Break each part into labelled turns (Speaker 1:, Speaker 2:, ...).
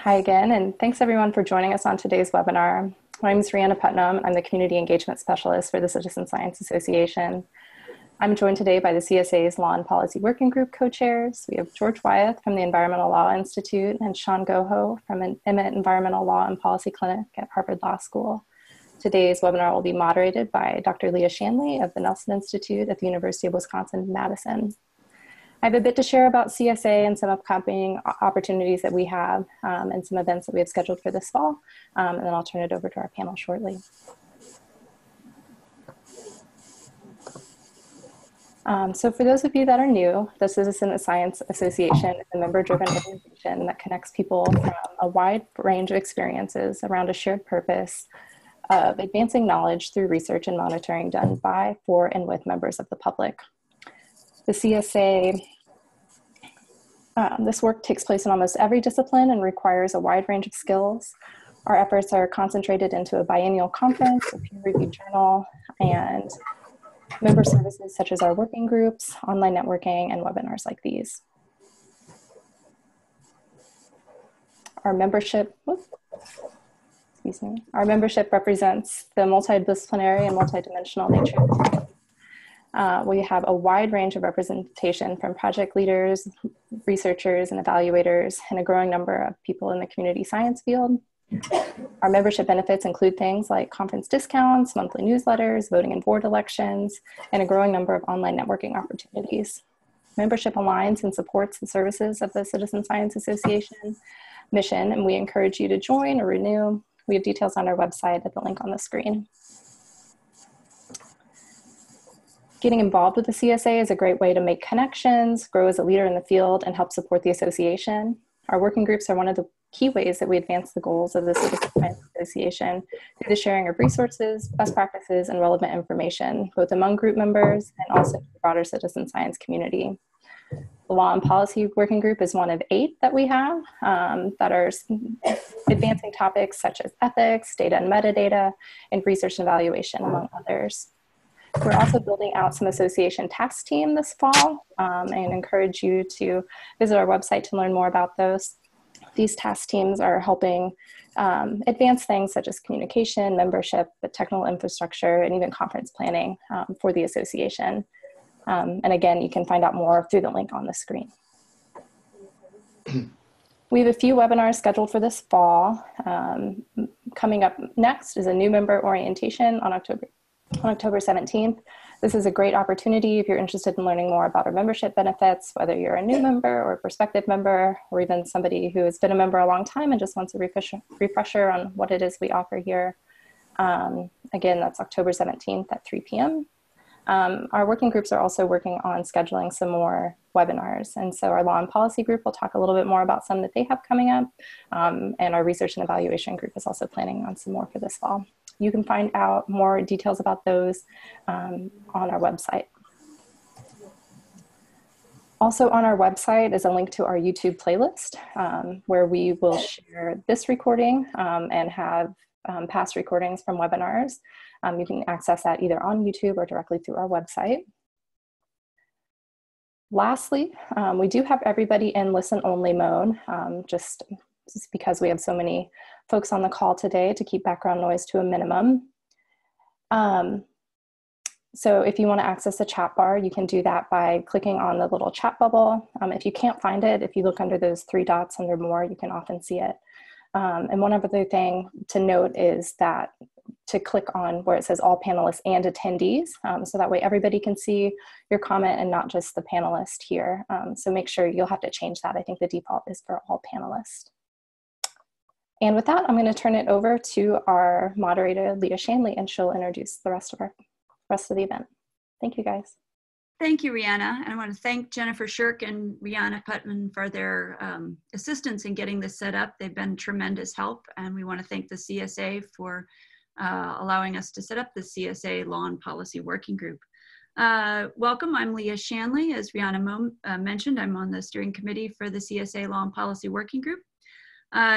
Speaker 1: Hi again, and thanks everyone for joining us on today's webinar. My name is Rihanna Putnam. I'm the Community Engagement Specialist for the Citizen Science Association. I'm joined today by the CSA's Law and Policy Working Group co-chairs. We have George Wyeth from the Environmental Law Institute and Shaun Goho from an Emmett Environmental Law and Policy Clinic at Harvard Law School. Today's webinar will be moderated by Dr. Lea Shanley of the Nelson Institute at the University of Wisconsin-Madison. I have a bit to share about CSA and some upcoming opportunities that we have and some events that we have scheduled for this fall, and then I'll turn it over to our panel shortly. So for those of you that are new, the Citizen Science Association is a member-driven organization that connects people from a wide range of experiences around a shared purpose of advancing knowledge through research and monitoring done by, for, and with members of the public. The CSA, this work takes place in almost every discipline and requires a wide range of skills. Our efforts are concentrated into a biennial conference, a peer-reviewed journal, and member services such as our working groups, online networking, and webinars like these. Our membership, our membership represents the multidisciplinary and multidimensional nature of the field. We have a wide range of representation from project leaders, researchers, and evaluators, and a growing number of people in the community science field. Our membership benefits include things like conference discounts, monthly newsletters, voting in board elections, and a growing number of online networking opportunities. Membership aligns and supports the services of the Citizen Science Association mission, and we encourage you to join or renew. We have details on our website at the link on the screen. Getting involved with the CSA is a great way to make connections, grow as a leader in the field, and help support the association. Our working groups are one of the key ways that we advance the goals of the Citizen Science Association through the sharing of resources, best practices, and relevant information, both among group members and also the broader citizen science community. The Law and Policy Working Group is one of 8 that we have that are advancing topics such as ethics, data and metadata, and research and evaluation, among others. We're also building out some association task team this fall and encourage you to visit our website to learn more about those. These task teams are helping advance things such as communication, membership, the technical infrastructure, and even conference planning for the association. And again, you can find out more through the link on the screen. We have a few webinars scheduled for this fall. Coming up next is a new member orientation on October 17th. This is a great opportunity if you're interested in learning more about our membership benefits, whether you're a new member or a prospective member, or even somebody who has been a member a long time and just wants a refresher on what it is we offer here. Again, that's October 17th at 3 p.m. Our working groups are also working on scheduling some more webinars. And so our Law and Policy group will talk a little bit more about some that they have coming up. And our Research and Evaluation group is also planning on some more for this fall. You can find out more details about those on our website. Also on our website is a link to our YouTube playlist where we will share this recording and have past recordings from webinars. You can access that either on YouTube or directly through our website. Lastly, we do have everybody in listen-only mode, just because we have so many folks on the call today to keep background noise to a minimum. So if you want to access the chat bar, you can do that by clicking on the little chat bubble. If you can't find it, if you look under those 3 dots under more, you can often see it. And one other thing to note is that to click on where it says all panelists and attendees, so that way everybody can see your comment and not just the panelist here. So make sure you'll have to change that. I think the default is for all panelists. And with that, I'm going to turn it over to our moderator, Lea Shanley, and she'll introduce the rest of the event. Thank you, guys.
Speaker 2: Thank you, Rihanna. And I want to thank Jennifer Shirk and Rihanna Putman for their assistance in getting this set up. They've been tremendous help. And we want to thank the CSA for allowing us to set up the CSA Law and Policy Working Group. Welcome, I'm Lea Shanley. As Rihanna mentioned, I'm on the steering committee for the CSA Law and Policy Working Group.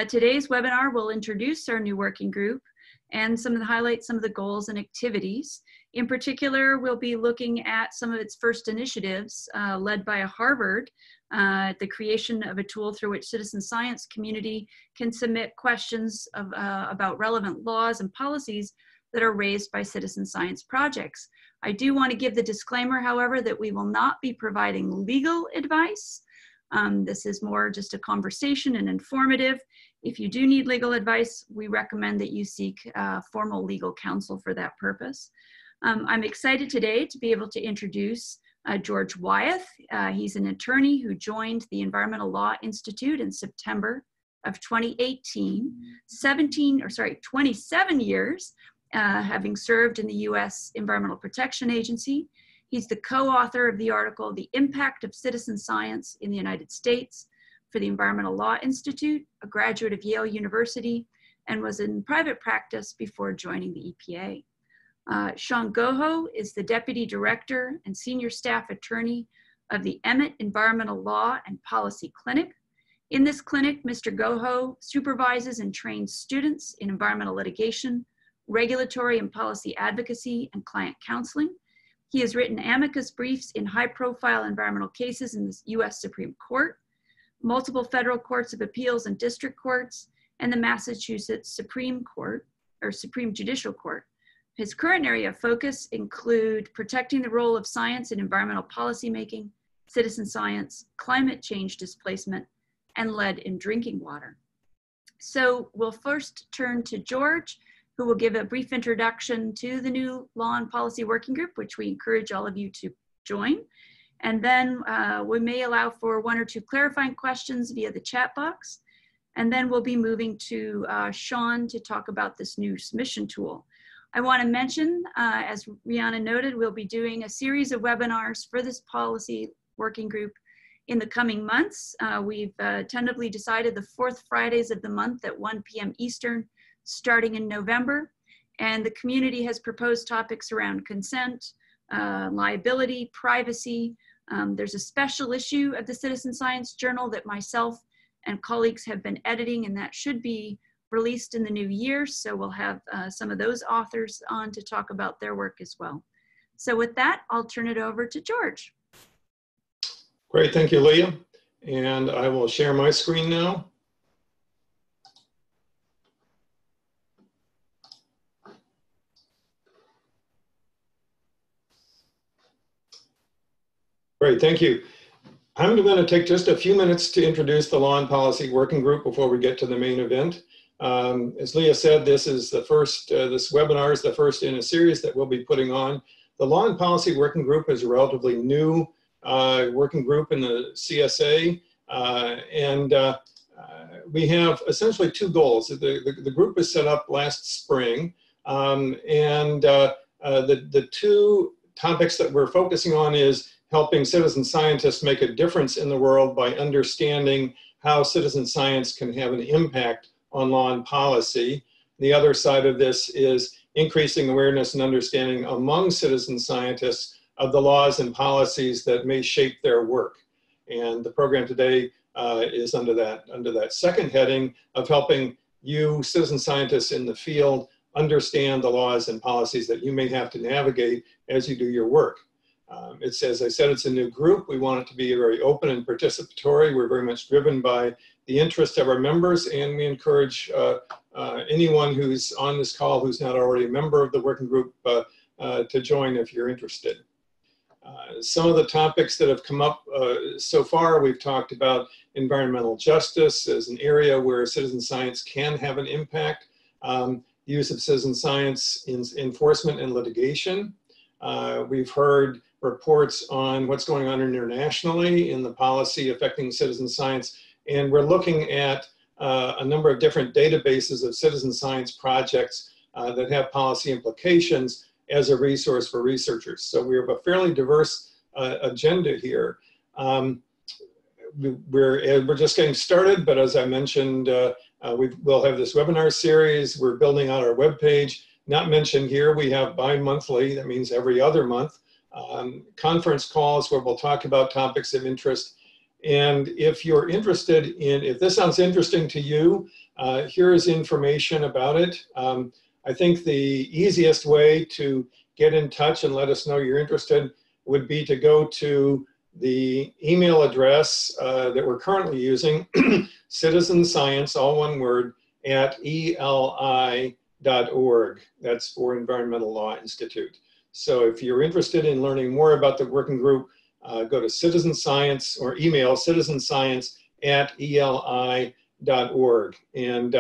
Speaker 2: Today's webinar will introduce our new working group and highlight some of the goals and activities. In particular, we'll be looking at some of its first initiatives led by Harvard, the creation of a tool through which citizen science community can submit questions about relevant laws and policies that are raised by citizen science projects. I do want to give the disclaimer, however, that we will not be providing legal advice. This is more just a conversation and informative. If you do need legal advice, we recommend that you seek formal legal counsel for that purpose. I'm excited today to be able to introduce George Wyeth. He's an attorney who joined the Environmental Law Institute in September of 2018, 27 years, having served in the U.S. Environmental Protection Agency. He's the co-author of the article, The Impact of Citizen Science in the United States for the Environmental Law Institute, a graduate of Yale University, and was in private practice before joining the EPA. Shaun Goho is the Deputy Director and Senior Staff Attorney of the Emmett Environmental Law and Policy Clinic. In this clinic, Mr. Goho supervises and trains students in environmental litigation, regulatory and policy advocacy, and client counseling. He has written amicus briefs in high-profile environmental cases in the U.S. Supreme Court, multiple federal courts of appeals and district courts, and the Massachusetts Supreme Court, or Supreme Judicial Court. His current area of focus include protecting the role of science in environmental policymaking, citizen science, climate change displacement, and lead in drinking water. So we'll first turn to George, who will give a brief introduction to the new Law and Policy Working Group, which we encourage all of you to join. And then we may allow for one or two clarifying questions via the chat box. And then we'll be moving to Shaun to talk about this new submission tool. I want to mention, as Rihanna noted, we'll be doing a series of webinars for this policy working group in the coming months. We've tentatively decided the fourth Fridays of the month at 1 p.m. Eastern, starting in November. And the community has proposed topics around consent, liability, privacy. There's a special issue of the Citizen Science Journal that myself and colleagues have been editing, and that should be released in the new year. So we'll have some of those authors on to talk about their work as well. So with that, I'll turn it over to George.
Speaker 3: Great, thank you, Leah. And I will share my screen now. Great, thank you. I'm going to take just a few minutes to introduce the Law and Policy Working Group before we get to the main event. As Leah said, this is the first, this webinar is the first in a series that we'll be putting on. The Law and Policy Working Group is a relatively new working group in the CSA, and we have essentially two goals. The group was set up last spring, and the two topics that we're focusing on is helping citizen scientists make a difference in the world by understanding how citizen science can have an impact on law and policy. The other side of this is increasing awareness and understanding among citizen scientists of the laws and policies that may shape their work. And the program today is under that second heading of helping you, citizen scientists in the field, understand the laws and policies that you may have to navigate as you do your work. It's, as I said, it's a new group. We want it to be very open and participatory. We're very much driven by the interest of our members, and we encourage anyone who's on this call who's not already a member of the working group to join if you're interested. Some of the topics that have come up so far, we've talked about environmental justice as an area where citizen science can have an impact, use of citizen science in enforcement and litigation. We've heard reports on what's going on internationally in the policy affecting citizen science, and we're looking at a number of different databases of citizen science projects that have policy implications as a resource for researchers. So we have a fairly diverse agenda here. We're just getting started, but as I mentioned, we'll have this webinar series. We're building out our webpage. Not mentioned here, we have bi-monthly, that means every other month, conference calls where we'll talk about topics of interest. And if you're interested in, if this sounds interesting to you, here is information about it. I think the easiest way to get in touch and let us know you're interested would be to go to the email address that we're currently using, citizenscience, all one word, @eli.org. That's for Environmental Law Institute. So if you're interested in learning more about the working group, go to Citizen Science or email citizenscience@eli.org. And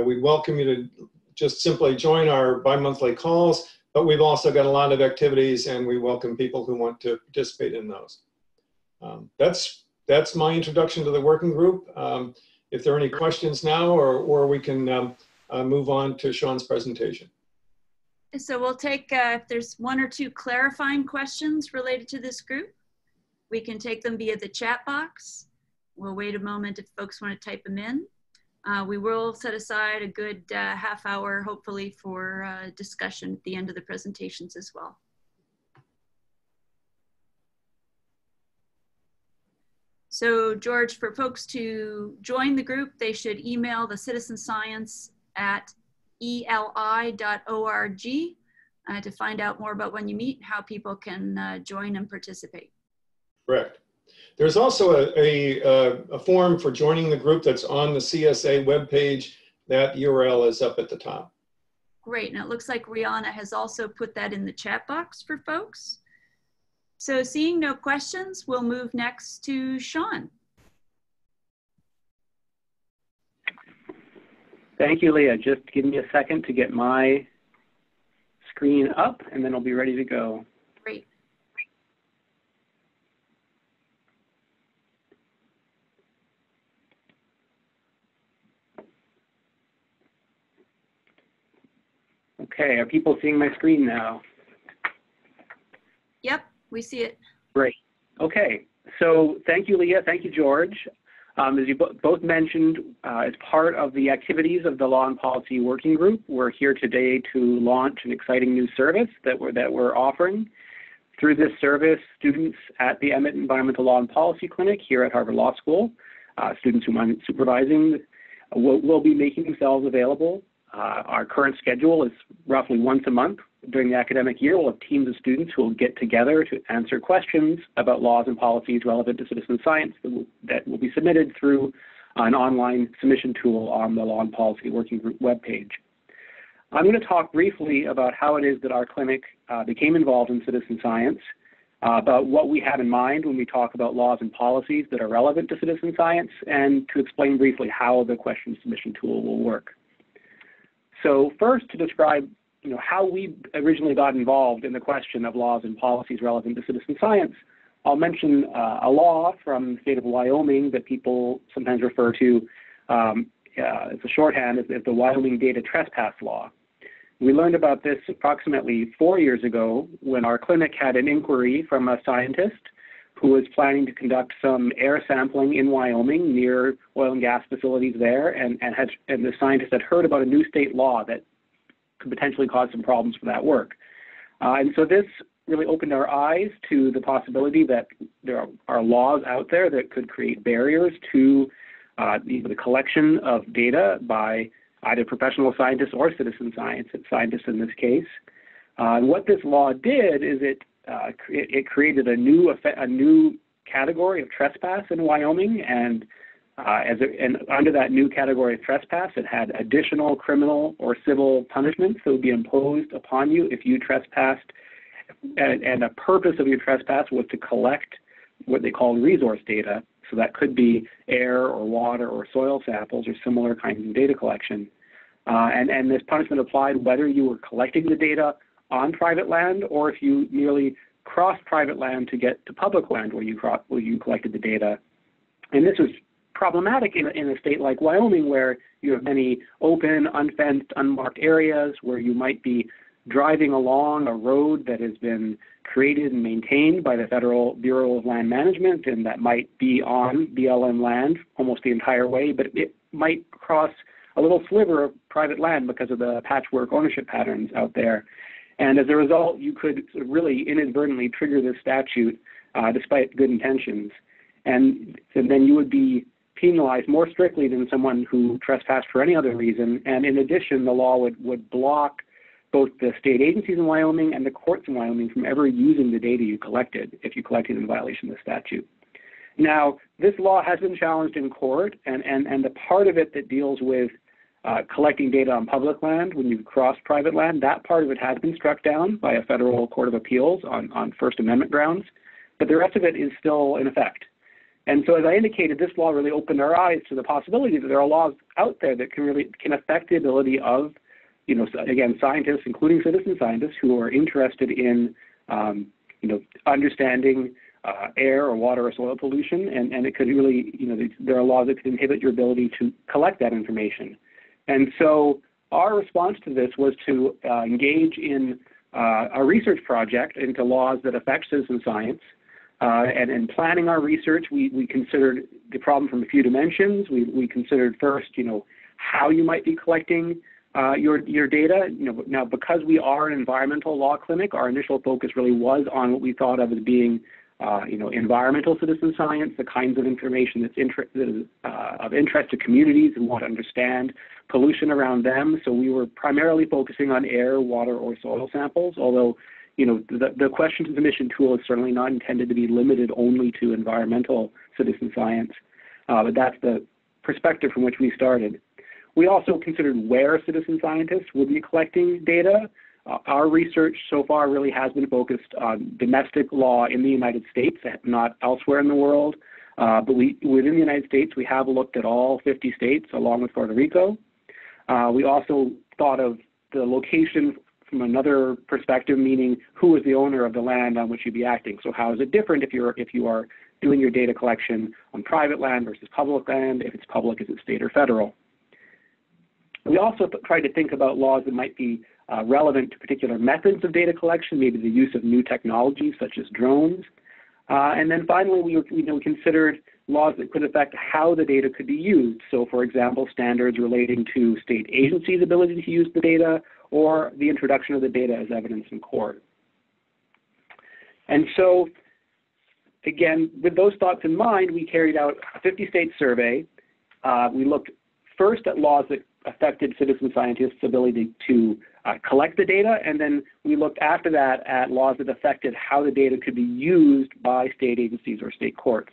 Speaker 3: we welcome you to just simply join our bi-monthly calls, but we've also got a lot of activities and we welcome people who want to participate in those. That's my introduction to the working group. If there are any questions now, or we can move on to Shaun's presentation.
Speaker 2: So we'll take, if there's one or two clarifying questions related to this group, we can take them via the chat box. We'll wait a moment if folks want to type them in. We will set aside a good half hour, hopefully, for discussion at the end of the presentations as well. So George, for folks to join the group, they should email the citizenscience@eli.org to find out more about when you meet, how people can join and participate.
Speaker 3: Correct. There's also a form for joining the group that's on the CSA webpage. That URL is up at the top.
Speaker 2: Great, and it looks like Rihanna has also put that in the chat box for folks. So seeing no questions, we'll move next to Shaun.
Speaker 4: Thank you, Leah. Just give me a second to get my screen up and then I'll be ready to go.
Speaker 2: Great.
Speaker 4: Okay, are people seeing my screen now?
Speaker 2: Yep, we see it.
Speaker 4: Great. Okay, so thank you, Leah. Thank you, George. As you both mentioned, as part of the activities of the Law and Policy Working Group, we're here today to launch an exciting new service that we're offering. Through this service, students at the Emmett Environmental Law and Policy Clinic here at Harvard Law School, students whom I'm supervising, will be making themselves available. Our current schedule is roughly once a month. During the academic year, we'll have teams of students who will get together to answer questions about laws and policies relevant to citizen science that will be submitted through an online submission tool on the Law and Policy Working Group webpage. I'm going to talk briefly about how it is that our clinic became involved in citizen science, about what we have in mind when we talk about laws and policies that are relevant to citizen science, and to explain briefly how the question submission tool will work. So first, to describe how we originally got involved in the question of laws and policies relevant to citizen science, I'll mention a law from the state of Wyoming that people sometimes refer to as a shorthand as the Waddling Data trespass law. We learned about this approximately 4 years ago when our clinic had an inquiry from a scientist who was planning to conduct some air sampling in Wyoming near oil and gas facilities there, and the scientist had heard about a new state law that could potentially cause some problems for that work. And so this really opened our eyes to the possibility that there are laws out there that could create barriers to the collection of data by either professional scientists or citizen scientists in this case. And what this law did is it created a new category of trespass in Wyoming, and under that new category of trespass, it had additional criminal or civil punishments that would be imposed upon you if you trespassed. And the purpose of your trespass was to collect what they call resource data. So that could be air or water or soil samples or similar kinds of data collection. And this punishment applied whether you were collecting the data on private land or if you merely crossed private land to get to public land where you collected the data. And this was problematic in a state like Wyoming, where you have many open, unfenced, unmarked areas where you might be driving along a road that has been created and maintained by the Federal Bureau of Land Management, and that might be on BLM land almost the entire way, but it might cross a little sliver of private land because of the patchwork ownership patterns out there. And as a result, you could sort of really inadvertently trigger this statute despite good intentions. And then you would be penalized more strictly than someone who trespassed for any other reason. And in addition, the law would block both the state agencies in Wyoming and the courts in Wyoming from ever using the data you collected if you collected in violation of the statute. Now, this law has been challenged in court, and the part of it that deals with collecting data on public land when you've crossed private land, that part of it has been struck down by a federal court of appeals on First Amendment grounds, but the rest of it is still in effect. And so as I indicated, this law really opened our eyes to the possibility that there are laws out there that can affect the ability of, again, scientists, including citizen scientists, who are interested in, understanding air or water or soil pollution, and it could really, there are laws that could inhibit your ability to collect that information. And so our response to this was to engage in a research project into laws that affect citizen science. And in planning our research, we considered the problem from a few dimensions. We considered first, how you might be collecting your data. Now, because we are an environmental law clinic, our initial focus really was on what we thought of as being environmental citizen science, the kinds of information that is of interest to communities who want to understand pollution around them. So we were primarily focusing on air, water, or soil samples, although the question to submission tool is certainly not intended to be limited only to environmental citizen science, but that's the perspective from which we started. We also considered where citizen scientists would be collecting data. Our research so far really has been focused on domestic law in the United States, not elsewhere in the world. But within the United States, we have looked at all 50 states along with Puerto Rico. We also thought of the location from another perspective, meaning who is the owner of the land on which you'd be acting. So how is it different if you are doing your data collection on private land versus public land? If it's public, is it state or federal? We also tried to think about laws that might be relevant to particular methods of data collection, maybe the use of new technologies such as drones. And then finally, we considered laws that could affect how the data could be used. So for example, standards relating to state agencies' ability to use the data or the introduction of the data as evidence in court. And so again, with those thoughts in mind, we carried out a 50-state survey. We looked first at laws that affected citizen scientists' ability to collect the data, and then we looked after that at laws that affected how the data could be used by state agencies or state courts.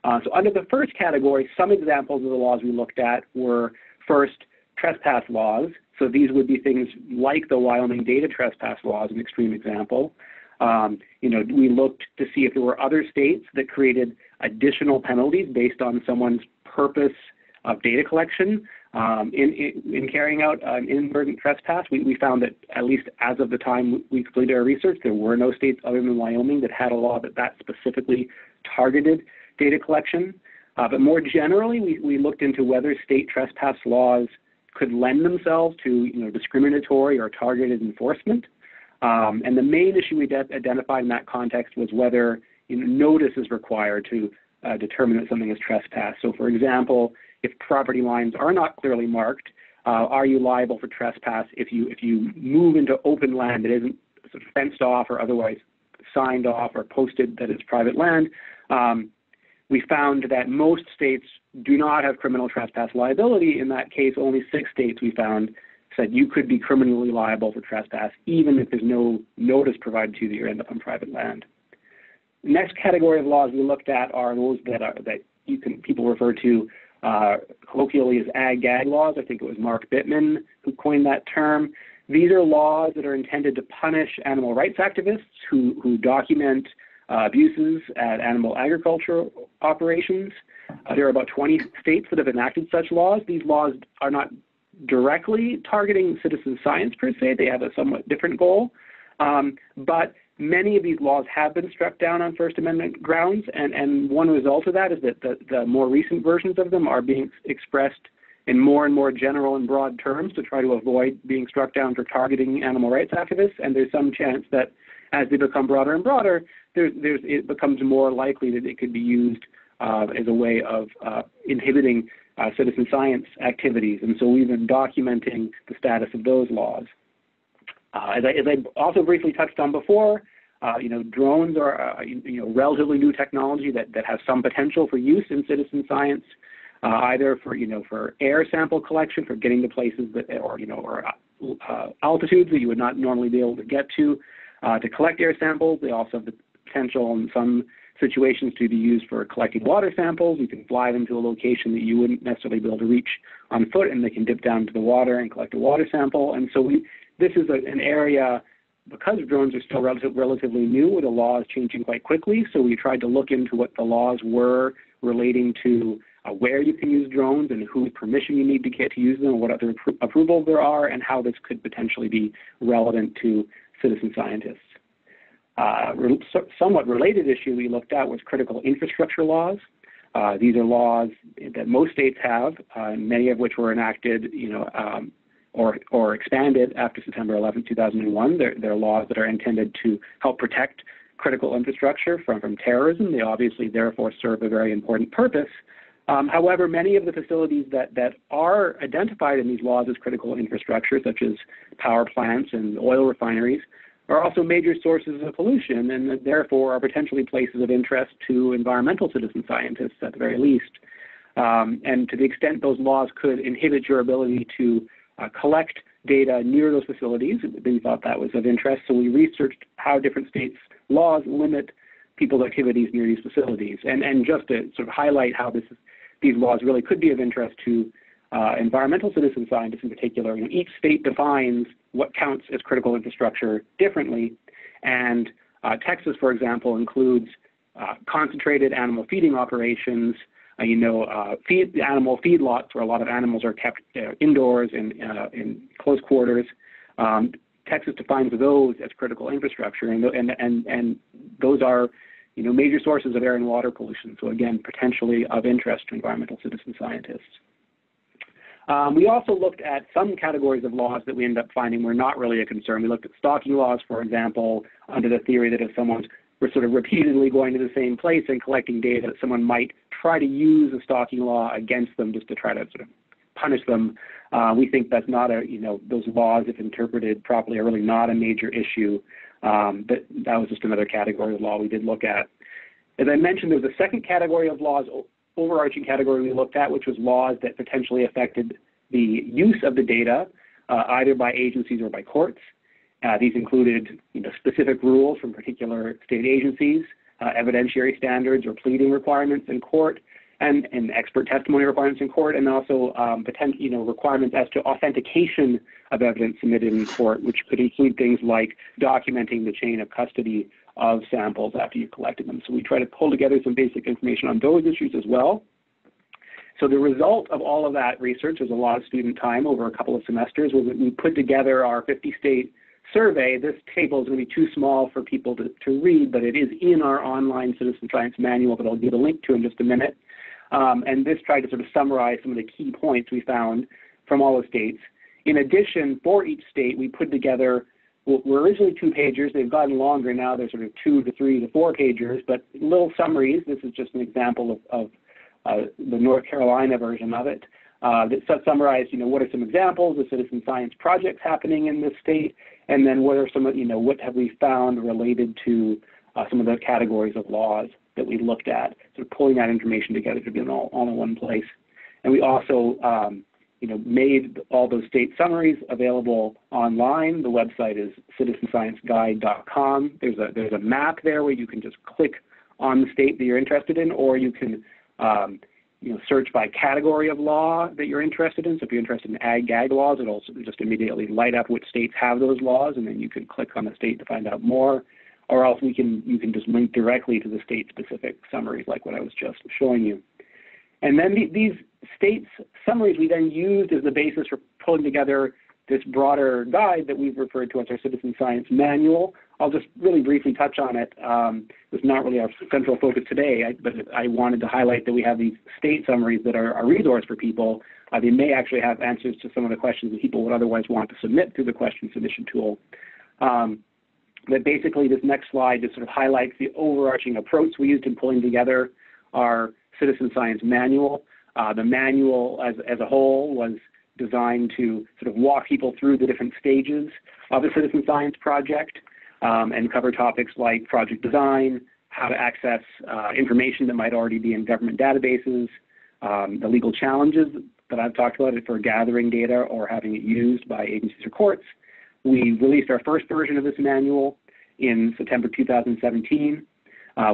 Speaker 4: So under the first category, some examples of the laws we looked at were first, trespass laws. So these would be things like the Wyoming data trespass law as an extreme example. We looked to see if there were other states that created additional penalties based on someone's purpose of data collection. In carrying out an inadvertent trespass, we found that at least as of the time we completed our research, there were no states other than Wyoming that had a law that specifically targeted data collection. But more generally, we looked into whether state trespass laws could lend themselves to discriminatory or targeted enforcement. And the main issue we identified in that context was whether notice is required to determine that something is trespass. So for example, if property lines are not clearly marked, are you liable for trespass if you move into open land that isn't sort of fenced off or otherwise signed off or posted that it's private land? We found that most states do not have criminal trespass liability. In that case, only 6 states we found said you could be criminally liable for trespass even if there's no notice provided to you that you end up on private land. The next category of laws we looked at are those that people refer to colloquially as ag-gag laws. I think it was Mark Bittman who coined that term. These are laws that are intended to punish animal rights activists who document abuses at animal agriculture operations. There are about 20 states that have enacted such laws. These laws are not directly targeting citizen science per se. They have a somewhat different goal. But many of these laws have been struck down on First Amendment grounds, and one result of that is that the more recent versions of them are being expressed in more and more general and broad terms to try to avoid being struck down for targeting animal rights activists, and there's some chance that as they become broader and broader, it becomes more likely that it could be used as a way of inhibiting citizen science activities, and so we've been documenting the status of those laws. As I also briefly touched on before, drones are relatively new technology that has some potential for use in citizen science. either for, for air sample collection, for getting to places that, or altitudes that you would not normally be able to get to collect air samples. They also have the potential in some situations to be used for collecting water samples. You can fly them to a location that you wouldn't necessarily be able to reach on foot, and they can dip down to the water and collect a water sample. And so this is an area, because drones are still relatively new, where the law is changing quite quickly. So we tried to look into what the laws were relating to where you can use drones and whose permission you need to get to use them, and what other approvals there are, and how this could potentially be relevant to citizen scientists. Somewhat related issue we looked at was critical infrastructure laws. These are laws that most states have, many of which were enacted, or expanded after September 11, 2001. They're laws that are intended to help protect critical infrastructure from terrorism. They obviously, therefore, serve a very important purpose. However, many of the facilities that are identified in these laws as critical infrastructure, such as power plants and oil refineries, are also major sources of pollution, and therefore are potentially places of interest to environmental citizen scientists at the very least. And to the extent those laws could inhibit your ability to collect data near those facilities, we thought that was of interest. So we researched how different states' laws limit people's activities near these facilities. And just to sort of highlight how these laws really could be of interest to environmental citizen scientists in particular, each state defines what counts as critical infrastructure differently. And Texas, for example, includes concentrated animal feeding operations, animal feedlots where a lot of animals are kept indoors in close quarters. Texas defines those as critical infrastructure, and those are major sources of air and water pollution. So again, potentially of interest to environmental citizen scientists. We also looked at some categories of laws that we ended up finding were not really a concern. We looked at stalking laws, for example, under the theory that if someone's sort of repeatedly going to the same place and collecting data, that someone might try to use a stalking law against them just to try to sort of punish them. We think that's not those laws, if interpreted properly, are really not a major issue. But that was just another category of law we did look at. As I mentioned, there was a second category of laws, overarching category we looked at, which was laws that potentially affected the use of the data, either by agencies or by courts. These included specific rules from particular state agencies, evidentiary standards or pleading requirements in court, and expert testimony requirements in court, and also requirements as to authentication of evidence submitted in court, which could include things like documenting the chain of custody of samples after you've collected them. So we try to pull together some basic information on those issues as well. So the result of all of that research, was a lot of student time over a couple of semesters, was that we put together our 50-state survey. This table is going to be too small for people to read, but it is in our online citizen science manual that I'll give a link to in just a minute. And this tried to sort of summarize some of the key points we found from all the states. In addition, for each state, we put together what were originally 2-pagers. They've gotten longer now. They're sort of 2 to 3 to 4-pagers, but little summaries. This is just an example of the North Carolina version of it. That summarized, what are some examples of citizen science projects happening in this state, and then what are some of, what have we found related to some of the categories of laws that we looked at, sort of pulling that information together to be all in one place. And we also, made all those state summaries available online. The website is citizenscienceguide.com. There's a map there where you can just click on the state that you're interested in, or you can search by category of law that you're interested in. So if you're interested in ag-gag laws, it'll also just immediately light up which states have those laws, and then you can click on the state to find out more. Or else you can just link directly to the state-specific summaries like what I was just showing you. And then these states summaries we then used as the basis for pulling together this broader guide that we've referred to as our citizen science manual. I'll just really briefly touch on it. It's not really our central focus today, but I wanted to highlight that we have these state summaries that are a resource for people. They may actually have answers to some of the questions that people would otherwise want to submit through the question submission tool. But basically, this next slide just sort of highlights the overarching approach we used in pulling together our citizen science manual. The manual as a whole was designed to sort of walk people through the different stages of a citizen science project and cover topics like project design, how to access information that might already be in government databases, the legal challenges that I've talked about for gathering data or having it used by agencies or courts. We released our first version of this manual in September 2017.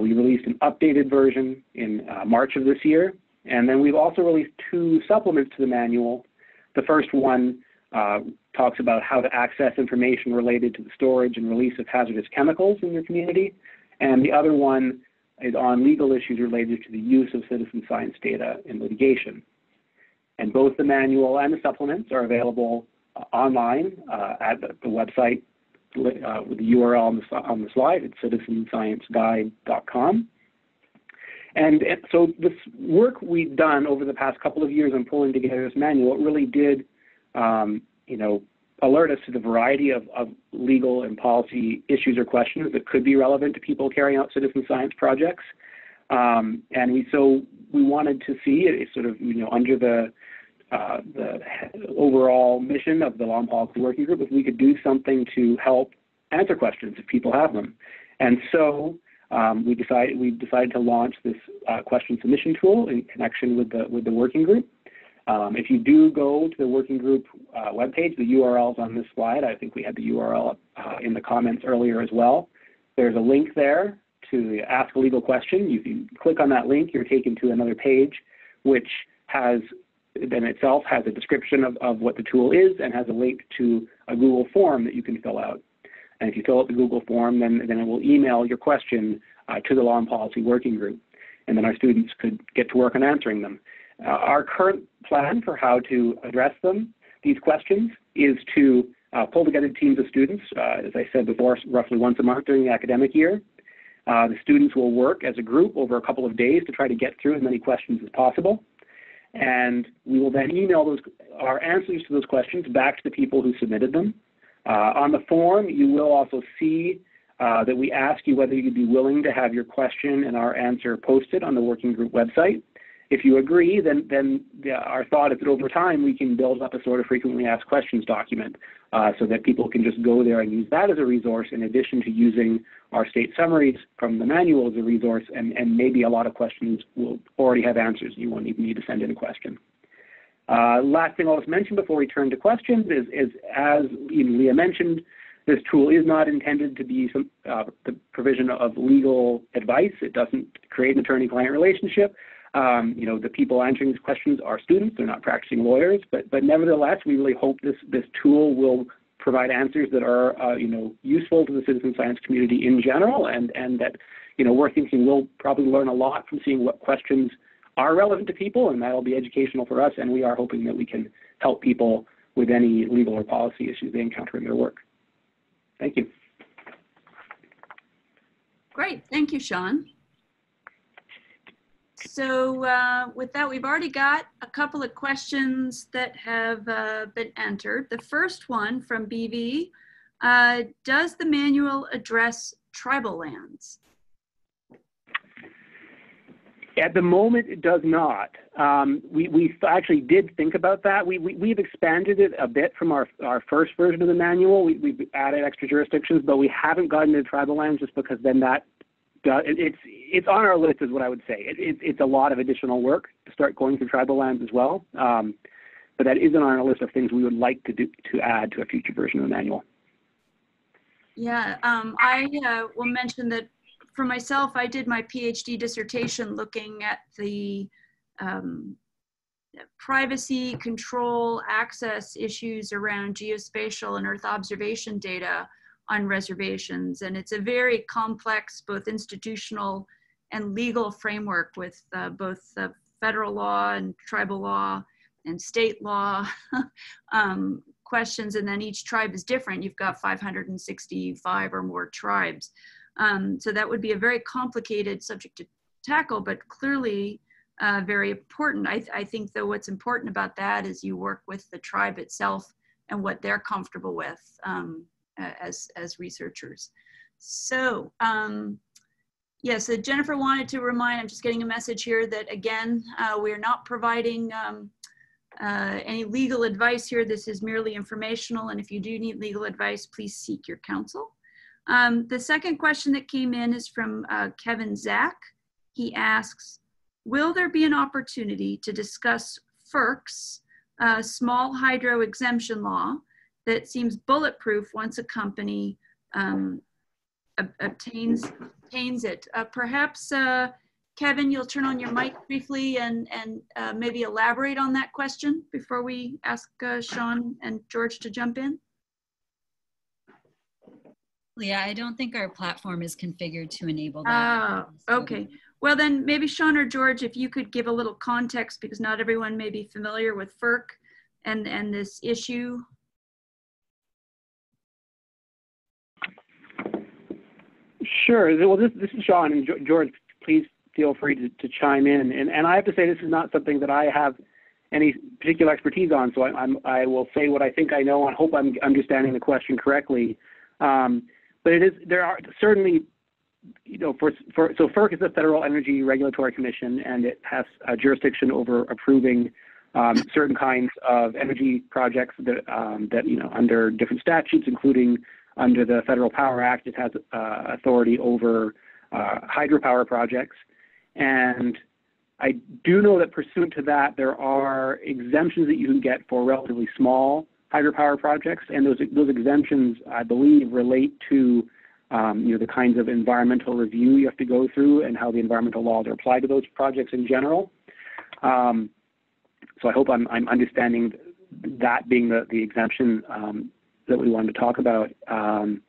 Speaker 4: We released an updated version in March of this year. And then we've also released 2 supplements to the manual. The first one talks about how to access information related to the storage and release of hazardous chemicals in your community. And the other one is on legal issues related to the use of citizen science data in litigation. And both the manual and the supplements are available online at the website with the URL on the slide. It's citizenscienceguide.com. And so this work we've done over the past couple of years on pulling together this manual, it really did, alert us to the variety of legal and policy issues or questions that could be relevant to people carrying out citizen science projects. And we wanted to see it sort of, under the overall mission of the Law and Policy Working Group, if we could do something to help answer questions if people have them. And so we decided to launch this question submission tool in connection with the working group. If you do go to the working group webpage, the URL's on this slide. I think we had the URL in the comments earlier as well. There's a link there to ask a legal question. If you click on that link, you're taken to another page, which then itself has a description of what the tool is and has a link to a Google form that you can fill out. And if you fill out the Google form, then it will email your question to the Law and Policy Working Group, and then our students could get to work on answering them. Our current plan for how to address these questions, is to pull together teams of students, as I said before, roughly once a month during the academic year. The students will work as a group over a couple of days to try to get through as many questions as possible. And we will then email our answers to those questions back to the people who submitted them. On the form, you will also see that we ask you whether you'd be willing to have your question and our answer posted on the working group website. If you agree, then our thought is that over time we can build up a sort of frequently asked questions document so that people can just go there and use that as a resource in addition to using our state summaries from the manual as a resource, and maybe a lot of questions will already have answers. You won't even need to send in a question. Last thing I'll just mention before we turn to questions is as Lea mentioned, this tool is not intended to be the provision of legal advice. It doesn't create an attorney-client relationship. The people answering these questions are students. They're not practicing lawyers, but nevertheless, we really hope this tool will provide answers that are, useful to the citizen science community in general, and that, we're thinking we'll probably learn a lot from seeing what questions are relevant to people, and that'll be educational for us, and we are hoping that we can help people with any legal or policy issues they encounter in their work. Thank you.
Speaker 2: Great, thank you, Shaun. So with that, we've already got a couple of questions that have been entered. The first one from BV, does the manual address tribal lands?
Speaker 4: At the moment, it does not. We actually did think about that. We've expanded it a bit from our first version of the manual. We've added extra jurisdictions, but we haven't gotten into tribal lands just because then it's on our list is what I would say. It's a lot of additional work to start going through tribal lands as well. But that isn't on our list of things we would like to add to a future version of the manual.
Speaker 2: Yeah, I will mention that for myself, I did my PhD dissertation looking at the privacy, control, access issues around geospatial and Earth observation data on reservations. And it's a very complex, both institutional and legal framework with both federal law and tribal law and state law questions. And then each tribe is different. You've got 565 or more tribes. So that would be a very complicated subject to tackle, but clearly very important. I think though what's important about that is you work with the tribe itself and what they're comfortable with as researchers. So yeah, so Jennifer wanted to remind, I'm just getting a message here that again, we're not providing any legal advice here. This is merely informational, and if you do need legal advice, please seek your counsel. The second question that came in is from Kevin Zach. He asks, will there be an opportunity to discuss FERC's small hydro exemption law that seems bulletproof once a company obtains it? Perhaps, Kevin, you'll turn on your mic briefly and maybe elaborate on that question before we ask Shaun and George to jump in.
Speaker 5: Lea, I don't think our platform is configured to enable that.
Speaker 2: Okay. Well, then maybe Shaun or George, if you could give a little context, because not everyone may be familiar with FERC and this issue.
Speaker 4: Sure. Well, this is Shaun, and George, please feel free to chime in. And I have to say, this is not something that I have any particular expertise on, so I will say what I think I know and hope I'm understanding the question correctly. But there are certainly, so FERC is the Federal Energy Regulatory Commission, and it has a jurisdiction over approving certain kinds of energy projects that under different statutes, including under the Federal Power Act. It has authority over hydropower projects. And I do know that pursuant to that, there are exemptions that you can get for relatively small hydropower projects, and those exemptions, I believe, relate to the kinds of environmental review you have to go through and how the environmental laws are applied to those projects in general. So I hope I'm understanding that being the exemption that we wanted to talk about. And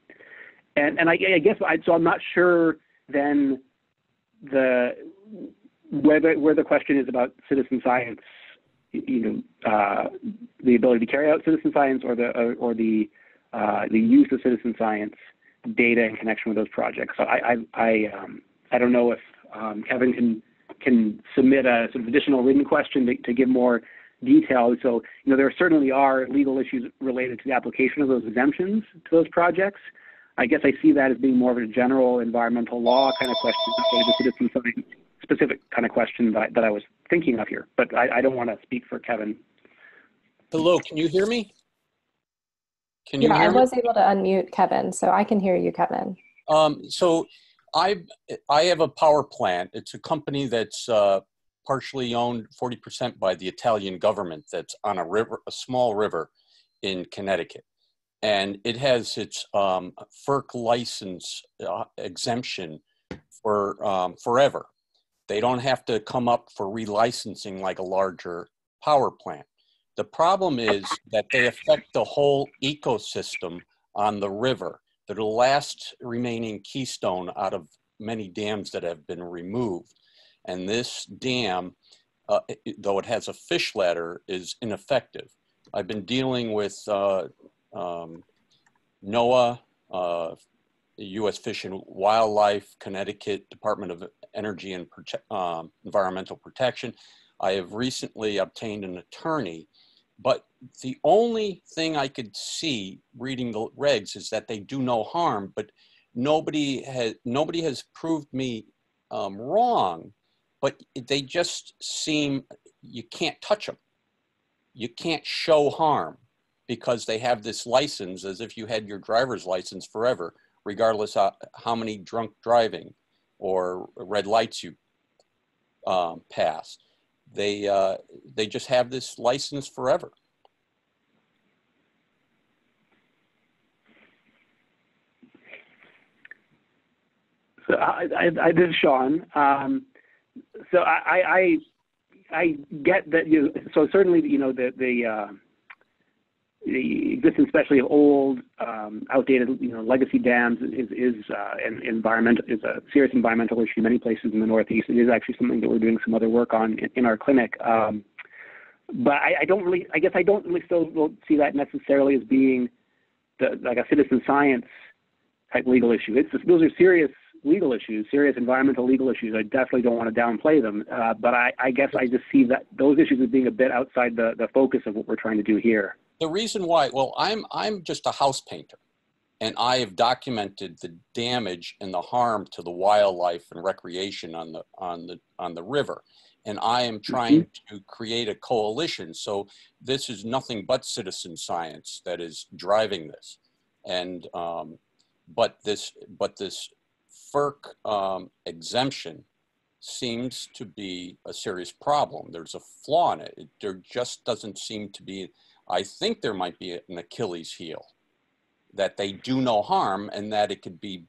Speaker 4: I guess so I'm not sure then where the question is about citizen science, the ability to carry out citizen science or the use of citizen science data in connection with those projects. So I don't know if Kevin can submit a sort of additional written question to give more detail. So there certainly are legal issues related to the application of those exemptions to those projects. I guess I see that as being more of a general environmental law kind of question, not the citizen science specific kind of question that I was thinking of here. But I don't want to speak for Kevin.
Speaker 6: Hello, can you hear me? Can you hear
Speaker 1: I
Speaker 6: me?
Speaker 1: was able to unmute Kevin, so I can hear you, Kevin.
Speaker 6: So I have a power plant. It's a company that's partially owned 40% by the Italian government that's on a small river in Connecticut. And it has its FERC license exemption for forever. They don't have to come up for relicensing like a larger power plant. The problem is that they affect the whole ecosystem on the river. They're the last remaining keystone out of many dams that have been removed. And this dam, though it has a fish ladder, is ineffective. I've been dealing with NOAA, U.S. Fish and Wildlife, Connecticut Department of Energy and Environmental Protection. I have recently obtained an attorney, but the only thing I could see reading the regs is that they do no harm, but nobody has proved me wrong, but they just seem, you can't touch them. You can't show harm because they have this license as if you had your driver's license forever, regardless of how many drunk driving or red lights you pass. They just have this license forever.
Speaker 4: So this is Shaun. So I get that so certainly the existence, especially of old, outdated, legacy dams is a serious environmental issue in many places in the Northeast. It is actually something that we're doing some other work on in our clinic. But I don't really still see that necessarily as being like a citizen science type legal issue. Those are serious legal issues, serious environmental legal issues. I definitely don't want to downplay them. But I guess I just see that those issues as being a bit outside the focus of what we're trying to do here.
Speaker 6: The reason why, well, I'm just a house painter, and I have documented the damage and the harm to the wildlife and recreation on the river, and I am trying to create a coalition. So this is nothing but citizen science that is driving this, and but this FERC exemption seems to be a serious problem. There's a flaw in it. There just doesn't seem to be, I think there might be an Achilles heel, that they do no harm and that it could be,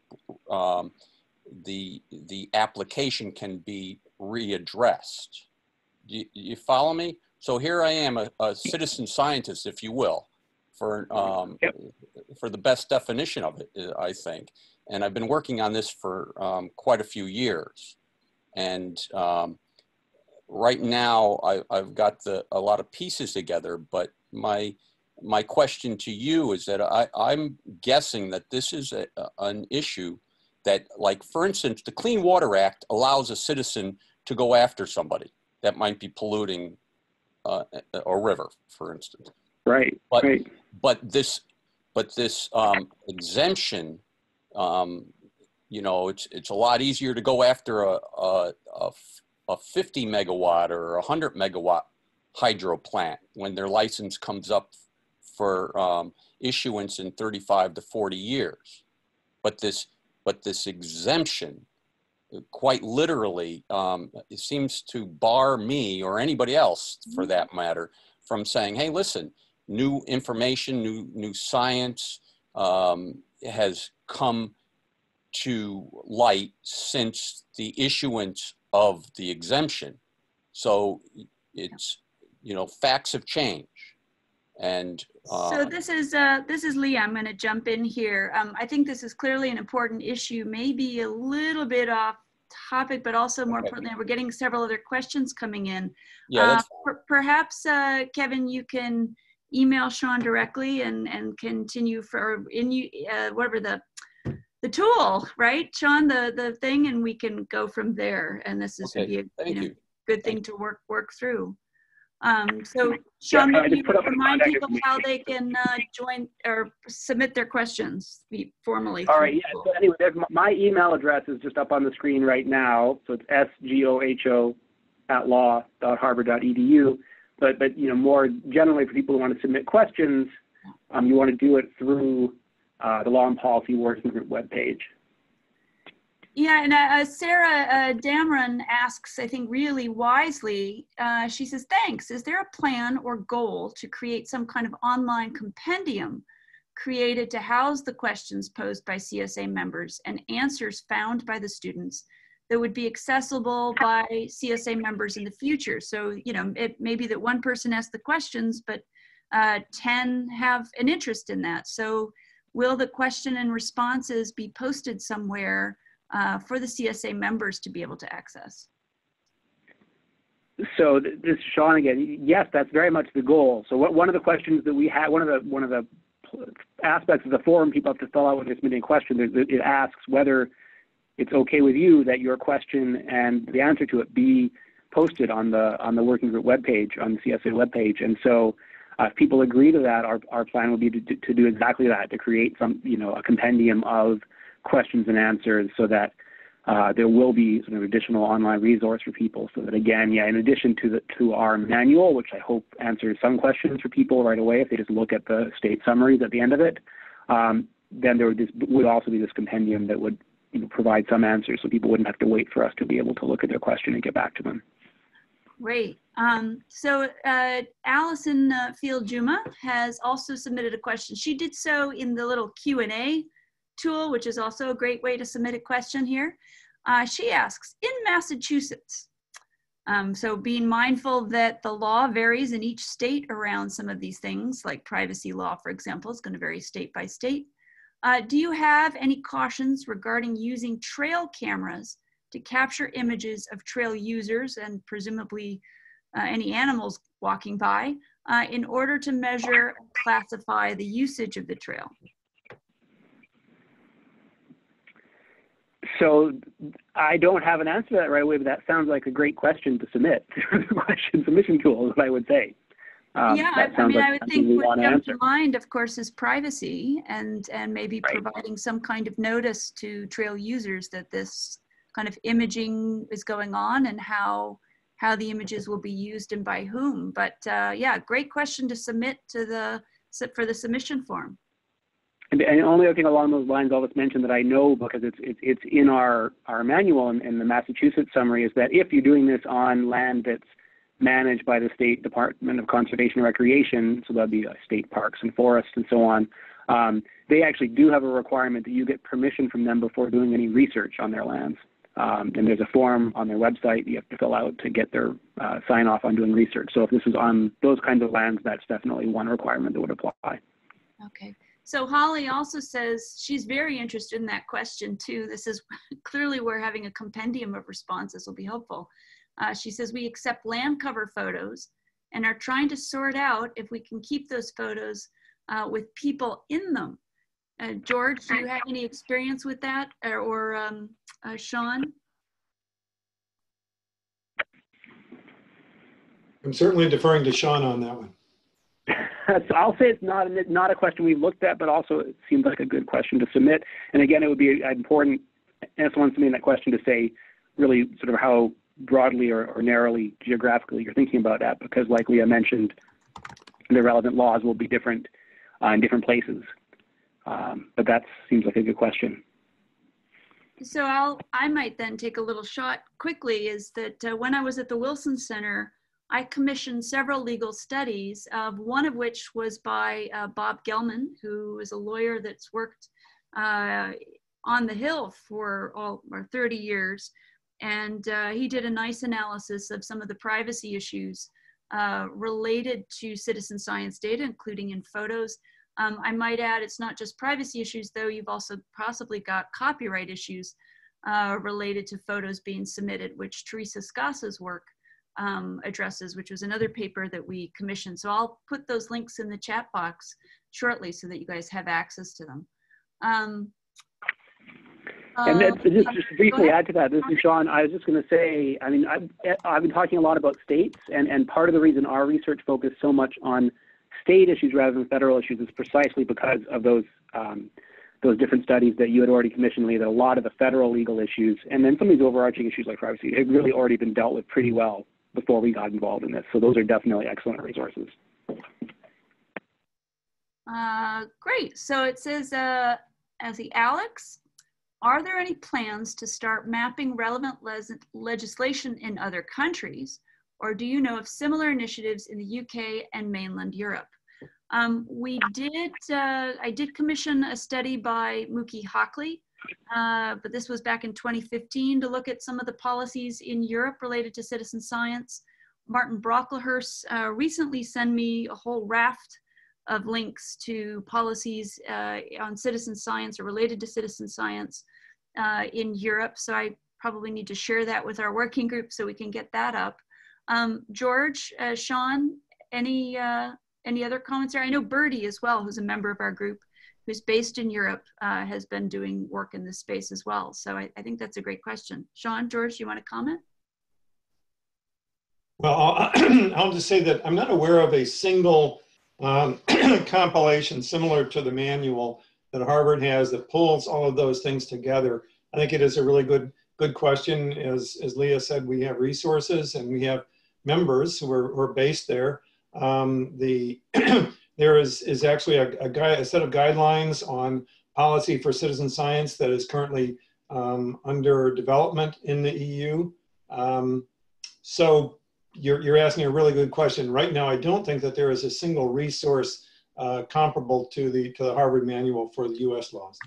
Speaker 6: the application can be readdressed. You follow me? So here I am, a citizen scientist, if you will, for the best definition of it, I think. And I've been working on this for quite a few years. And right now I've got a lot of pieces together, but my question to you is that I'm guessing that this is an issue that, like, for instance, the Clean Water Act allows a citizen to go after somebody that might be polluting a river, for instance.
Speaker 4: Right.
Speaker 6: But this exemption, you know, it's a lot easier to go after a 50 megawatt or 100 megawatt hydro plant when their license comes up for issuance in 35 to 40 years. But this exemption, quite literally, it seems to bar me or anybody else, for that matter, from saying, hey, listen, new information, new science has come to light since the issuance of the exemption. So it's, you know, facts have changed. And
Speaker 2: so this is Lea. I'm going to jump in here. I think this is clearly an important issue, maybe a little bit off topic, but also more importantly, we're getting several other questions coming in.
Speaker 6: Yeah,
Speaker 2: perhaps Kevin, you can email Shaun directly and continue for whatever the tool, right, Shaun, the thing, and we can go from there. And this is would be a good thing to work through. So Shaun, maybe you remind people how they can join or submit their questions formally.
Speaker 4: All right. Yeah. So anyway, my email address is just up on the screen right now. So it's sgoho@law.harvard.edu. But you know, more generally for people who want to submit questions, you want to do it through the Law and Policy Working Group webpage.
Speaker 2: Yeah, and Sarah Damron asks, I think really wisely, she says, thanks. Is there a plan or goal to create some kind of online compendium created to house the questions posed by CSA members and answers found by the students that would be accessible by CSA members in the future? So, you know, it may be that one person asks the questions, but 10 have an interest in that. So will the question and responses be posted somewhere for the CSA members to be able to access?
Speaker 4: So this is Shaun again. Yes, that's very much the goal. So one of the questions that we had, one of the aspects of the form people have to fill out when they're submitting a question, it asks whether it's okay with you that your question and the answer to it be posted on the working group webpage, on the CSA webpage. And so if people agree to that, our plan would be to do exactly that, to create some, you know, a compendium of questions and answers, so that there will be sort of additional online resource for people, so that, again, in addition to our manual, which I hope answers some questions for people right away if they just look at the state summaries at the end of it, then there would also be this compendium that would, you know, provide some answers, so people wouldn't have to wait for us to be able to look at their question and get back to them.
Speaker 2: Great. So Allison Field-Juma has also submitted a question. She did so in the little Q&A tool, which is also a great way to submit a question here. She asks, in Massachusetts, so being mindful that the law varies in each state around some of these things, like privacy law, for example, is going to vary state by state. Do you have any cautions regarding using trail cameras to capture images of trail users and presumably any animals walking by in order to measure and classify the usage of the trail?
Speaker 4: So I don't have an answer to that right away, but that sounds like a great question to submit. Question submission tool, is what I would say.
Speaker 2: Yeah, I mean, I would think what comes to mind, of course, is privacy and maybe providing some kind of notice to trail users that this kind of imaging is going on and how the images will be used and by whom. But yeah, great question to submit to for the submission form.
Speaker 4: And the only other thing along those lines I'll just mention that I know because it's in our manual and the Massachusetts summary is that if you're doing this on land that's managed by the State Department of Conservation and Recreation, so that'd be state parks and forests and so on, they actually do have a requirement that you get permission from them before doing any research on their lands. And there's a form on their website you have to fill out to get their sign off on doing research. So if this is on those kinds of lands, that's definitely one requirement that would apply.
Speaker 2: Okay. So Holly also says she's very interested in that question too. This is clearly where having a compendium of responses will be helpful. She says we accept land cover photos and are trying to sort out if we can keep those photos with people in them. George, do you have any experience with that, or Shaun?
Speaker 3: I'm certainly deferring to Shaun on that one.
Speaker 4: So I'll say it's not a question we've looked at, but also it seems like a good question to submit. And again, it would be important if someone's submitting that question to say really sort of how broadly or narrowly geographically you're thinking about that, because like Lea mentioned, the relevant laws will be different in different places. But that seems like a good question.
Speaker 2: So I might then take a little shot quickly, is that when I was at the Wilson Center, I commissioned several legal studies, one of which was by Bob Gelman, who is a lawyer that's worked on the Hill for 30 years. And he did a nice analysis of some of the privacy issues related to citizen science data, including in photos. I might add, it's not just privacy issues, though. You've also possibly got copyright issues related to photos being submitted, which Teresa Scassa's work addresses, which was another paper that we commissioned. So I'll put those links in the chat box shortly so that you guys have access to them.
Speaker 4: And then just to briefly add to that, this is Shaun. I was just going to say, I mean, I've been talking a lot about states, and part of the reason our research focused so much on state issues rather than federal issues is precisely because of those different studies that you had already commissioned, Lea, that a lot of the federal legal issues and then some of these overarching issues like privacy had really already been dealt with pretty well before we got involved in this. So those are definitely excellent resources.
Speaker 2: Great. So it says, Alex, are there any plans to start mapping relevant legislation in other countries? Or do you know of similar initiatives in the UK and mainland Europe? I did commission a study by Mookie Hockley, but this was back in 2015 to look at some of the policies in Europe related to citizen science. Martin Brocklehurst recently sent me a whole raft of links to policies on citizen science or related to citizen science in Europe. So I probably need to share that with our working group so we can get that up. George, Shaun, any other comments there? I know Birdie as well, who's a member of our group, who's based in Europe, has been doing work in this space as well. So I think that's a great question. Shaun, George, do you want to comment?
Speaker 3: Well, I'll just say that I'm not aware of a single compilation similar to the manual that Harvard has that pulls all of those things together. I think it is a really good question. As Lea said, we have resources and we have members who are based there. There is actually a set of guidelines on policy for citizen science that is currently under development in the EU. So you're asking a really good question. Right now, I don't think that there is a single resource comparable to the Harvard manual for the US laws.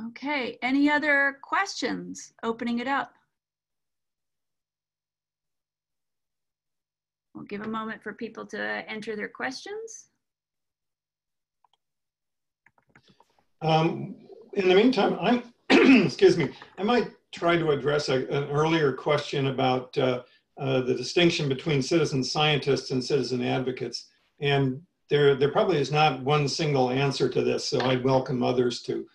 Speaker 2: Okay, any other questions? Opening it up. We'll give a moment for people to enter their questions.
Speaker 3: In the meantime, excuse me, I might try to address an earlier question about the distinction between citizen scientists and citizen advocates. And there probably is not one single answer to this, so I'd welcome others to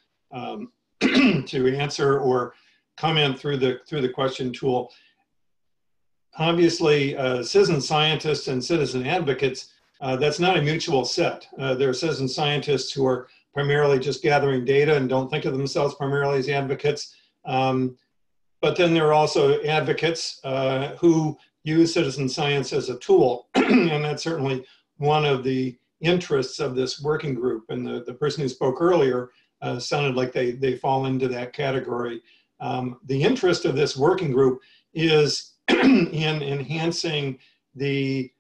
Speaker 3: to answer or comment through the question tool. Obviously, citizen scientists and citizen advocates, that's not a mutual set. There are citizen scientists who are primarily just gathering data and don't think of themselves primarily as advocates. But then there are also advocates who use citizen science as a tool. And that's certainly one of the interests of this working group. And the person who spoke earlier sounded like they fall into that category. The interest of this working group is in enhancing the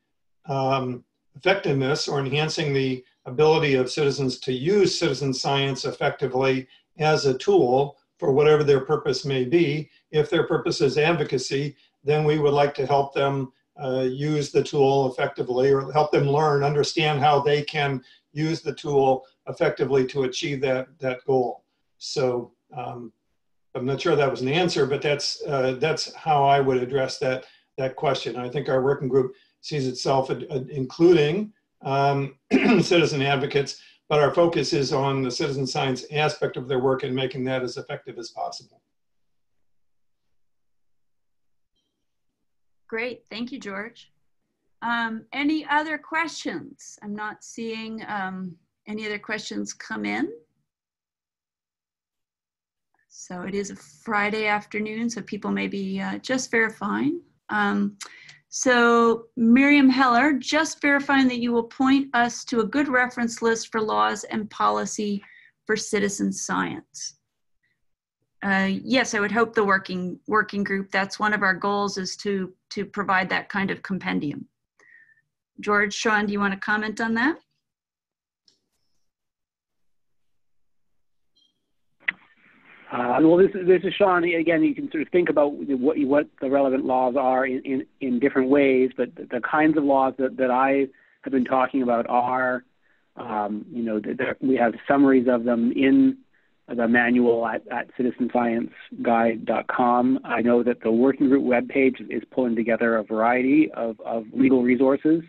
Speaker 3: effectiveness or enhancing the ability of citizens to use citizen science effectively as a tool for whatever their purpose may be. If their purpose is advocacy, then we would like to help them use the tool effectively, or help them learn, understand how they can use the tool effectively to achieve that goal. So I'm not sure that was an answer, but that's how I would address that question. I think our working group sees itself including citizen advocates, but our focus is on the citizen science aspect of their work and making that as effective as possible.
Speaker 2: Great, thank you, George. Any other questions? I'm not seeing any other questions come in. So it is a Friday afternoon, so people may be just verifying. So Miriam Heller, just verifying that you will point us to a good reference list for laws and policy for citizen science. Yes, I would hope the working group, that's one of our goals, is to provide that kind of compendium. George, Shaun, do you want to comment on that?
Speaker 4: Well, this is Shaun. Again, you can sort of think about what the relevant laws are in different ways, but the kinds of laws that I have been talking about are, you know, we have summaries of them in the manual at citizenscienceguide.com. I know that the working group webpage is pulling together a variety of legal resources.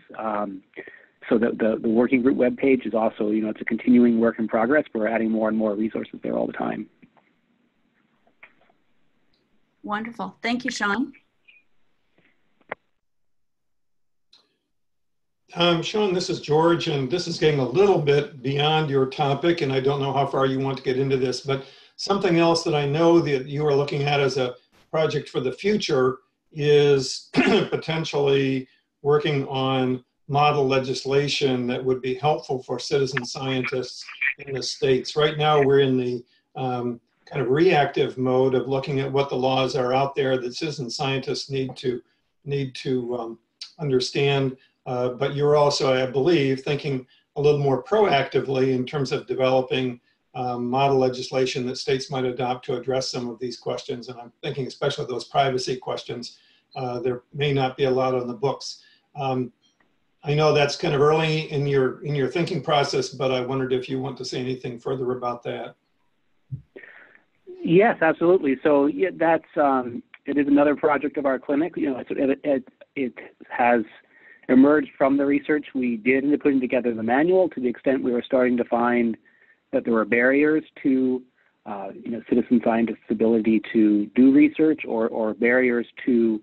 Speaker 4: So the working group webpage is also, you know, it's a continuing work in progress. We're adding more and more resources there all the time.
Speaker 2: Wonderful. Thank you, Shaun.
Speaker 3: Shaun, this is George, and this is getting a little bit beyond your topic, and I don't know how far you want to get into this, but something else that I know that you are looking at as a project for the future is potentially working on model legislation that would be helpful for citizen scientists in the states. Right now, we're in the kind of reactive mode of looking at what the laws are out there that citizen scientists need to understand. But you're also, I believe, thinking a little more proactively in terms of developing model legislation that states might adopt to address some of these questions. And I'm thinking especially those privacy questions. There may not be a lot on the books. I know that's kind of early in your thinking process, but I wondered if you want to say anything further about that.
Speaker 4: Yes, absolutely. So yeah, that's it is another project of our clinic. You know, it has emerged from the research we did into putting together the manual, to the extent we were starting to find that there were barriers to you know, citizen scientists' ability to do research, or barriers to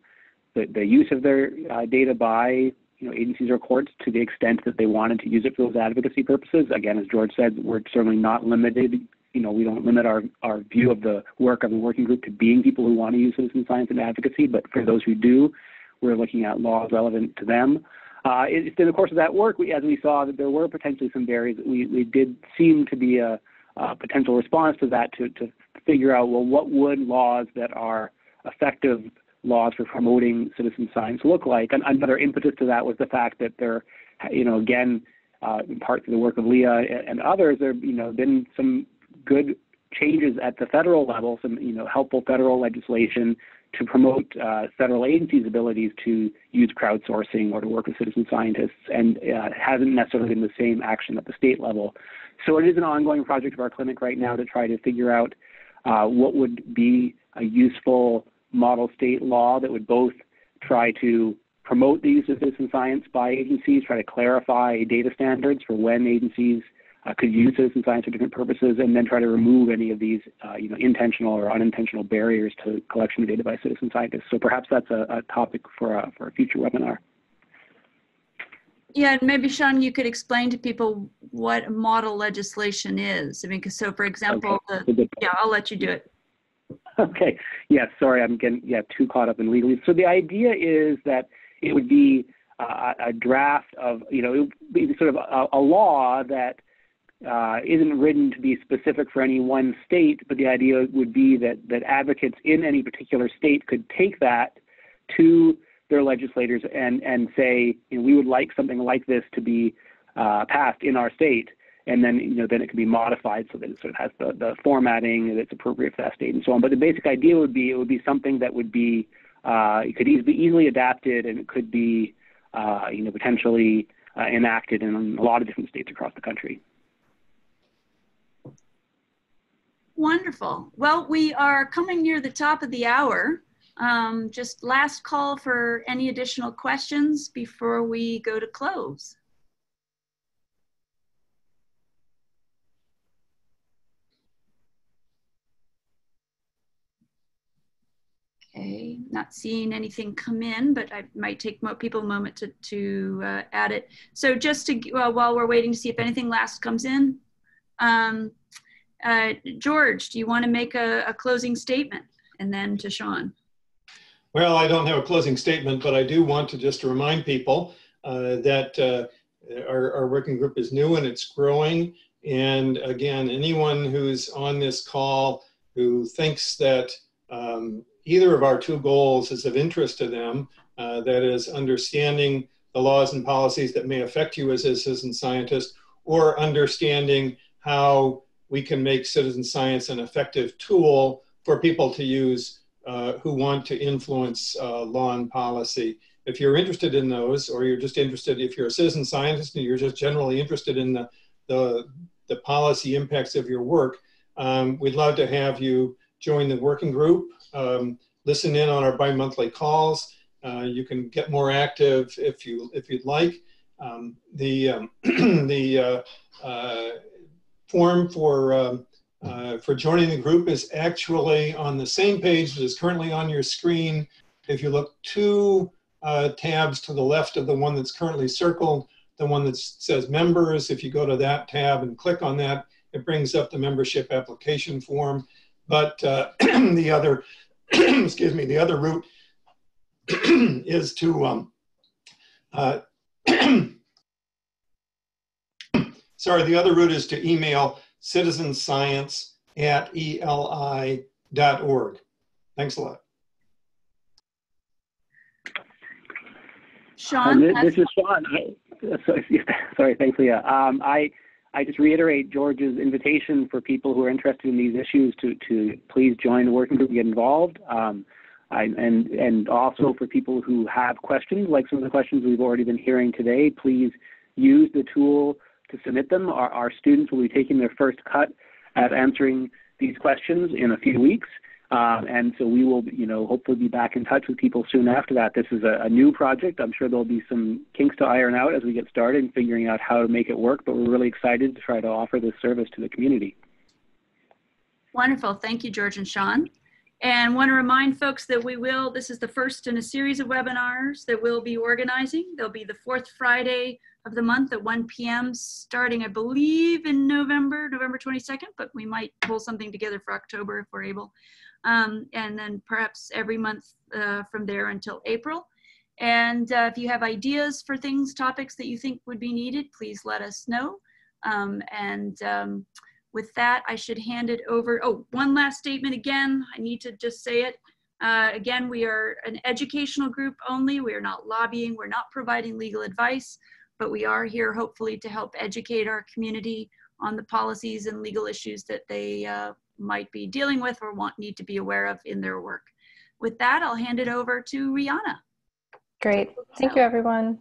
Speaker 4: the use of their data by, you know, agencies or courts to the extent that they wanted to use it for those advocacy purposes. Again, as George said, we're certainly not limited. You know, we don't limit our view of the work of the working group to being people who want to use citizen science and advocacy, but for those who do, we're looking at laws relevant to them. In the course of that work, as we saw that there were potentially some barriers, we did seem to be a potential response to that to figure out, well, what would laws that are effective laws for promoting citizen science look like? And another impetus to that was the fact that there, you know, again, in part through the work of Lea and others, there have, you know, been some good changes at the federal level, some, you know, helpful federal legislation to promote federal agencies' abilities to use crowdsourcing or to work with citizen scientists, and hasn't necessarily been the same action at the state level. So it is an ongoing project of our clinic right now to try to figure out what would be a useful model state law that would both try to promote the use of citizen science by agencies, try to clarify data standards for when agencies could use citizen science for different purposes, and then try to remove any of these you know, intentional or unintentional barriers to collection of data by citizen scientists. So perhaps that's a topic for a future webinar.
Speaker 2: Yeah, and maybe Shaun, you could explain to people what model legislation is. I mean, so for example,
Speaker 4: okay.
Speaker 2: yeah, I'll let you do it.
Speaker 4: Okay. Yes. Sorry, I'm getting too caught up in legalese. So the idea is that it would be a draft of, it would be sort of a law that isn't written to be specific for any one state, but the idea would be that advocates in any particular state could take that to their legislators and say, we would like something like this to be passed in our state. And then, then it can be modified so that it sort of has the formatting that's appropriate for that state and so on. But the basic idea would be, it would be something that would be, it could be easily adapted, and it could be, potentially enacted in a lot of different states across the country.
Speaker 2: Wonderful. Well, we are coming near the top of the hour. Just last call for any additional questions before we go to close. Okay, not seeing anything come in, but I might take people a moment to add it. So just to, while we're waiting to see if anything last comes in, George, do you want to make a closing statement? And then to Shaun.
Speaker 3: Well, I don't have a closing statement, but I do want to just remind people that our working group is new and it's growing. And again, anyone who's on this call who thinks that either of our two goals is of interest to them, that is understanding the laws and policies that may affect you as a citizen scientist, or understanding how we can make citizen science an effective tool for people to use who want to influence law and policy. If you're interested in those, or you're just interested, if you're a citizen scientist and you're just generally interested in the policy impacts of your work, we'd love to have you join the working group, listen in on our bi-monthly calls. You can get more active if you'd like. The form for joining the group is actually on the same page that is currently on your screen. If you look 2 tabs to the left of the one that's currently circled, the one that says members, if you go to that tab and click on that, it brings up the membership application form. But the other, excuse me, the other route is to, sorry, the other route is to email citizenscience@eli.org. Thanks a lot.
Speaker 2: Shaun?
Speaker 4: This is Shaun. Sorry, thanks, Leah. I just reiterate George's invitation for people who are interested in these issues to please join the working group and get involved. And also for people who have questions, like some of the questions we've already been hearing today, please use the tool to submit them. Our students will be taking their first cut at answering these questions in a few weeks. And so we will, hopefully be back in touch with people soon after that. This is a new project. I'm sure there'll be some kinks to iron out as we get started and figuring out how to make it work, but we're really excited to try to offer this service to the community.
Speaker 2: Wonderful. Thank you, George and Shaun. And want to remind folks that this is the first in a series of webinars that we'll be organizing. They'll be the 4th Friday of the month at 1 p.m. starting, I believe, in November 22nd, but we might pull something together for October if we're able. And then perhaps every month from there until April. And if you have ideas for topics that you think would be needed, please let us know. With that, I should hand it over. Oh, one last statement again. I need to just say it. Again, we are an educational group only. We are not lobbying. We're not providing legal advice, but we are here hopefully to help educate our community on the policies and legal issues that they might be dealing with or need to be aware of in their work. With that, I'll hand it over to Rihanna.
Speaker 1: Great. Thank you, everyone.